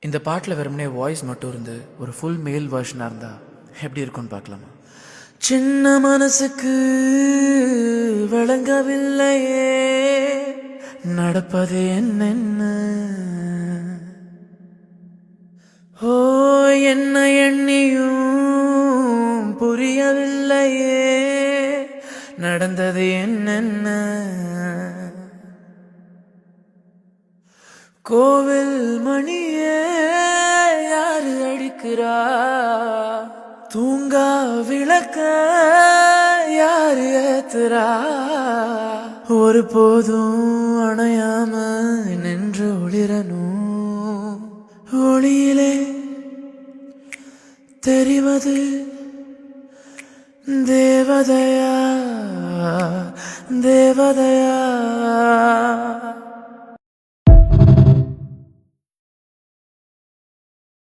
இந்த பாட்டில் வெறுமனே வாய்ஸ் மட்டும் இருந்து ஒரு ஃபுல் மேல் வெர்ஷனாக இருந்தா எப்படி இருக்கும்னு பார்க்கலாமா? சின்ன மனசுக்கு விளங்கவில்லையே நடப்பது என்னென்ன, ஓ என்ன எண்ணியும் புரியவில்லையே நடந்தது என்னென்ன. கோவில் மணியே யாரு அடிக்கிறா, தூங்கா விளக்க யாரு ஏத்துறா, ஒரு போதும் அணையாம நின்று ஒளிரணும், ஒளியிலே தெரிவது தேவதையா தேவதையா.